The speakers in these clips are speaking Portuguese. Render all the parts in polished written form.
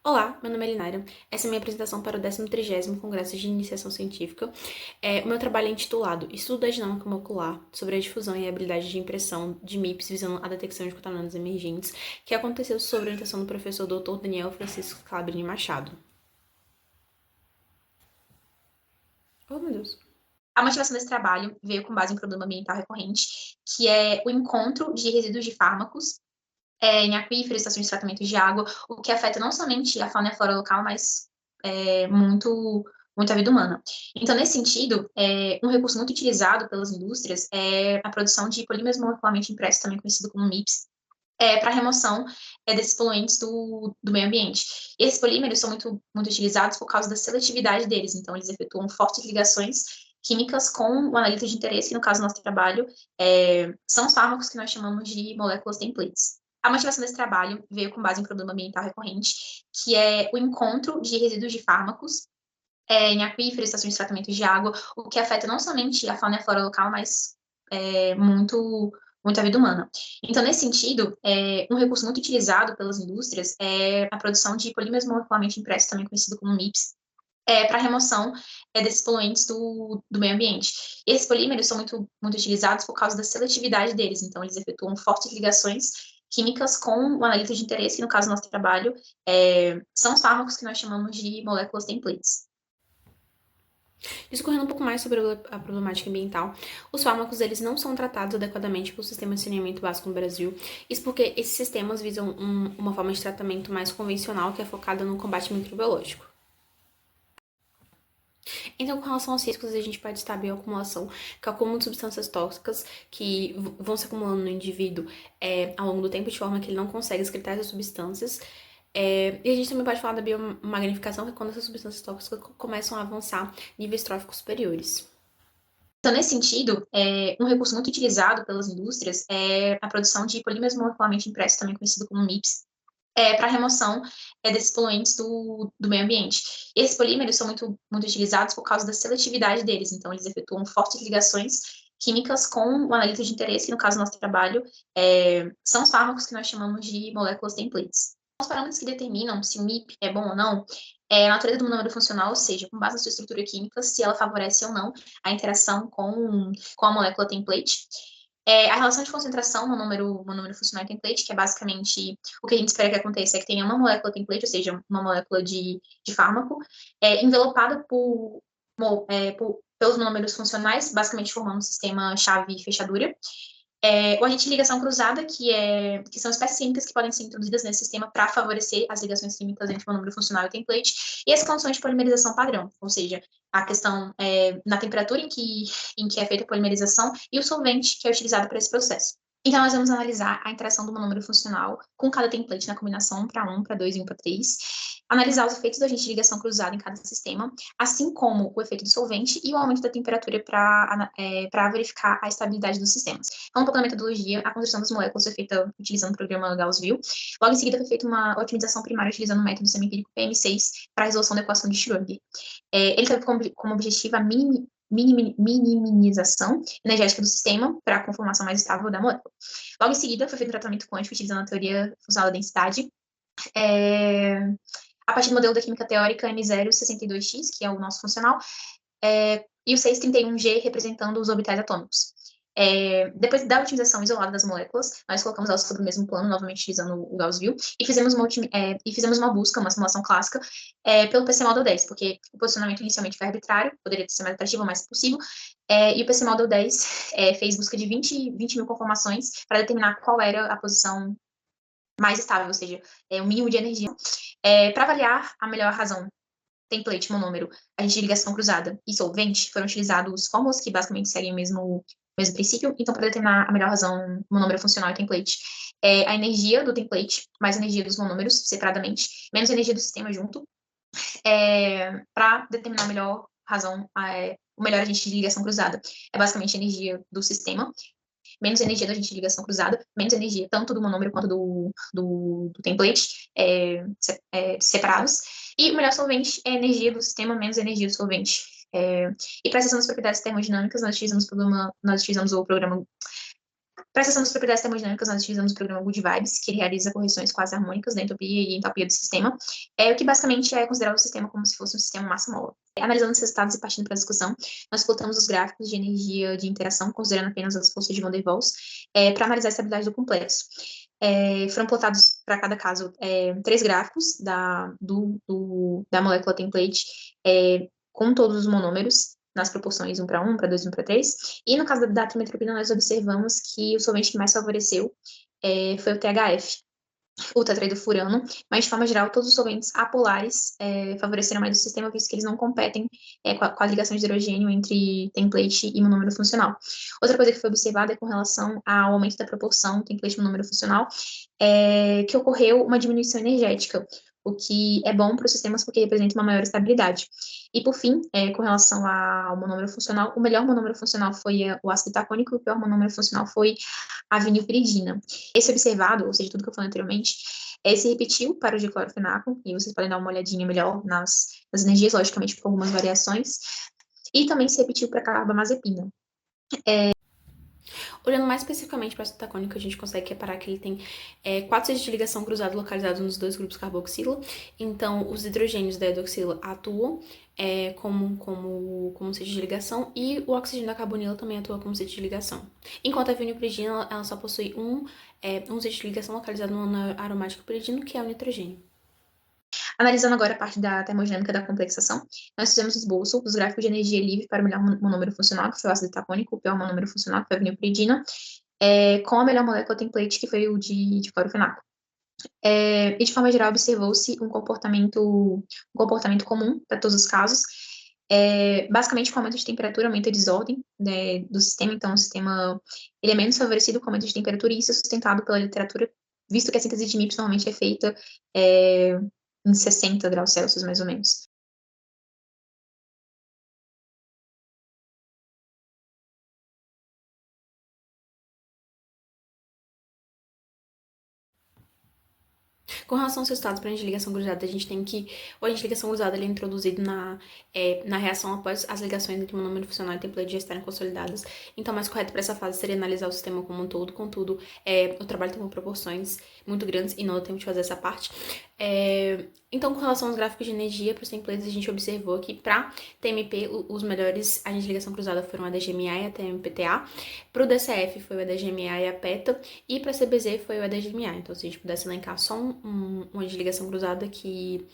Olá, meu nome é Linara. Essa é a minha apresentação para o 13º Congresso de Iniciação Científica. O meu trabalho é intitulado Estudo da Dinâmica Molecular sobre a difusão e a habilidade de impressão de MIPs visando a detecção de contaminantes emergentes, que aconteceu sob orientação do professor Dr. Daniel Francisco Calabrini Machado. Oh, meu Deus. A motivação desse trabalho veio com base em um problema ambiental recorrente, que é o encontro de resíduos de fármacos em aquíferos, estações de tratamento de água, o que afeta não somente a fauna e a flora local, mas muito a vida humana. Então, nesse sentido, um recurso muito utilizado pelas indústrias é a produção de polímeros molecularmente impressos, também conhecido como MIPS, para remoção desses poluentes do meio ambiente. E esses polímeros são muito utilizados por causa da seletividade deles, então eles efetuam fortes ligações químicas com o analito de interesse, que no caso do nosso trabalho são os fármacos que nós chamamos de moléculas templates. A motivação desse trabalho veio com base em um problema ambiental recorrente, que é o encontro de resíduos de fármacos em aquíferos, estações de tratamento de água, o que afeta não somente a fauna e a flora local, mas muito a vida humana. Então, nesse sentido, um recurso muito utilizado pelas indústrias é a produção de polímeros molecularmente impressos, também conhecido como MIPS, para remoção desses poluentes do meio ambiente. E esses polímeros são muito utilizados por causa da seletividade deles, então eles efetuam fortes ligações químicas com o analito de interesse, que no caso do nosso trabalho são os fármacos que nós chamamos de moléculas templates. Discorrendo um pouco mais sobre a problemática ambiental, os fármacos eles não são tratados adequadamente pelo sistema de saneamento básico no Brasil. Isso porque esses sistemas visam uma forma de tratamento mais convencional que é focada no combate microbiológico. Então, com relação aos riscos, a gente pode estar a bioacumulação, que é o acúmulo de substâncias tóxicas que vão se acumulando no indivíduo ao longo do tempo, de forma que ele não consegue excretar essas substâncias. E a gente também pode falar da biomagnificação, que é quando essas substâncias tóxicas começam a avançar níveis tróficos superiores. Então, nesse sentido, um recurso muito utilizado pelas indústrias é a produção de polímeros molecularmente impressos, também conhecido como MIPS, para remoção desses poluentes do meio ambiente. E esses polímeros são muito utilizados por causa da seletividade deles, então eles efetuam fortes ligações químicas com o analito de interesse, que no caso do nosso trabalho são os fármacos que nós chamamos de moléculas templates. Os parâmetros que determinam se o MIP é bom ou não é a natureza do monômero funcional, ou seja, com base na sua estrutura química, se ela favorece ou não a interação com a molécula template. A relação de concentração monômero funcional e template, que é basicamente o que a gente espera que aconteça, é que tenha uma molécula template, ou seja, uma molécula de fármaco, envelopada pelos monômeros funcionais, basicamente formando um sistema chave-fechadura. O agente de ligação cruzada, que são espécies químicas que podem ser introduzidas nesse sistema para favorecer as ligações químicas entre o monômero funcional e o template, e as condições de polimerização padrão, ou seja, a questão na temperatura em que é feita a polimerização e o solvente que é utilizado para esse processo. Então, nós vamos analisar a interação do monômero funcional com cada template na combinação 1 para 1, para 2 e 1 para 3, analisar os efeitos do agente de ligação cruzada em cada sistema, assim como o efeito do solvente e o aumento da temperatura para verificar a estabilidade dos sistemas. Falando um pouco da metodologia, a construção das moléculas foi feita utilizando o programa Gauss-View. Logo em seguida, foi feita uma otimização primária utilizando o método semi-empírico PM6 para a resolução da equação de Schrödinger. Ele teve como objetivo a minimização energética do sistema para a conformação mais estável da molécula. Logo em seguida, foi feito um tratamento quântico utilizando a teoria funcional da densidade, a partir do modelo da química teórica M062X, que é o nosso funcional, e o 631G representando os orbitais atômicos. Depois da otimização isolada das moléculas, nós colocamos elas sobre o mesmo plano, novamente utilizando o Gauss-View, e fizemos uma busca, uma simulação clássica, pelo PC Model 10, porque o posicionamento inicialmente foi arbitrário, poderia ser mais atrativo, mais possível, e o PC Model 10 fez busca de 20 mil conformações para determinar qual era a posição mais estável, ou seja, o mínimo de energia. Para avaliar a melhor razão template, monômero, agente de ligação cruzada e solvente, foram utilizados fórmulas que basicamente seguem o mesmo princípio. Então, para determinar a melhor razão monômero funcional e template, a energia do template mais a energia dos monômeros separadamente, menos a energia do sistema junto, para determinar a melhor razão, o melhor agente de ligação cruzada. É basicamente a energia do sistema, menos energia da agente de ligação cruzada, menos energia tanto do monômero quanto do template separados, e o melhor solvente é a energia do sistema menos a energia do solvente. E para a seção das propriedades termodinâmicas, nós utilizamos o programa Para a seção das propriedades termodinâmicas, nós utilizamos o programa Good Vibes, que realiza correções quase harmônicas da entropia e entalpia do sistema, o que basicamente é considerar o sistema como se fosse um sistema massa-mola. Analisando os resultados e partindo para a discussão, nós plotamos os gráficos de energia de interação, considerando apenas as forças de Van der Waals, para analisar a estabilidade do complexo. Foram plotados para cada caso 3 gráficos da molécula template com todos os monômeros, nas proporções 1 para 1, para 2, 1 para 3. E no caso da trimetropina, nós observamos que o solvente que mais favoreceu foi o THF, o tetraidrofurano, mas de forma geral, todos os solventes apolares favoreceram mais o sistema, visto que eles não competem com a ligação de hidrogênio entre template e monômero funcional. Outra coisa que foi observada é com relação ao aumento da proporção template-monômero funcional, que ocorreu uma diminuição energética, o que é bom para os sistemas porque representa uma maior estabilidade. E, por fim, com relação ao monômero funcional, o melhor monômero funcional foi o ácido tacônico, e o pior monômero funcional foi a vinilpiridina. Esse observado, ou seja, tudo que eu falei anteriormente, se repetiu para o diclorofenaco, e vocês podem dar uma olhadinha melhor nas energias, logicamente com algumas variações, e também se repetiu para a carbamazepina. Olhando mais especificamente para o ácido tacônico, a gente consegue reparar que ele tem 4 seixos de ligação cruzado localizados nos 2 grupos carboxila. Então, os hidrogênios da hidroxila atuam como um seixo de ligação e o oxigênio da carbonila também atua como seixo de ligação. Enquanto a vinilpiridina, ela só possui um seixo de ligação localizado no ano aromático piridino, que é o nitrogênio. Analisando agora a parte da termodinâmica da complexação, nós fizemos o esboço dos gráficos de energia livre para o melhor monômero funcional, que foi o ácido tacônico, o pior monômero funcional, que foi a vinilpiridina, com a melhor molécula template, que foi o de clorofenaco. E de forma geral observou-se um comportamento comum para todos os casos, basicamente com aumento de temperatura, aumento de desordem do sistema, então o sistema ele é menos favorecido com aumento de temperatura, e isso é sustentado pela literatura, visto que a síntese de MIPS normalmente é feita em 60 graus Celsius, mais ou menos. Com relação aos resultados para a ligação cruzada, a gente tem que o agente de ligação cruzada ele é introduzido na reação após as ligações entre monômero funcional e template já estarem consolidadas. Então, mais correto para essa fase seria analisar o sistema como um todo, contudo, o trabalho tomou proporções muito grandes e não deu tempo de fazer essa parte. Então, com relação aos gráficos de energia para os templates, a gente observou que para TMP, os melhores agentes de ligação cruzada foram a DGMA e a TMPTA. Para o DCF foi o EDGMA e a PETA, e para a CBZ foi o EDGMA. Então, se a gente pudesse elencar só uma de ligação cruzada que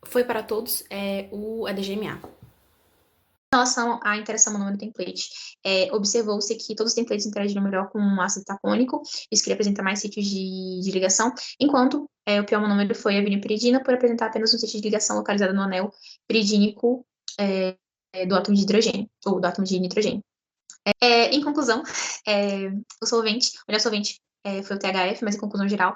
foi para todos, é o EDGMA. Em relação à interação monômero-template, observou-se que todos os templates interagiram melhor com o ácido tacônico, isso que ele apresenta mais sítios de ligação, enquanto o pior monômero foi a vinilpiridina, por apresentar apenas um sítio de ligação localizado no anel piridínico do átomo de hidrogênio, ou do átomo de nitrogênio. Em conclusão, o melhor solvente foi o THF, mas em conclusão geral,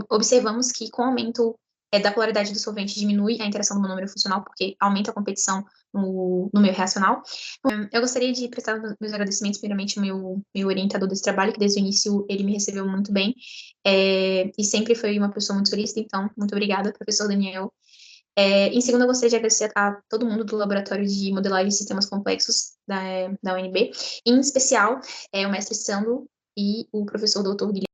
observamos que com o aumento da polaridade do solvente diminui a interação do monômero funcional, porque aumenta a competição no meio reacional. Eu gostaria de prestar meus agradecimentos, primeiramente, ao meu orientador desse trabalho, que desde o início ele me recebeu muito bem, e sempre foi uma pessoa muito solícita, então, muito obrigada, professor Daniel. Em segundo, eu gostaria de agradecer a todo mundo do Laboratório de Modelagem de Sistemas Complexos da UNB, em especial o mestre Sandro e o professor doutor Guilherme.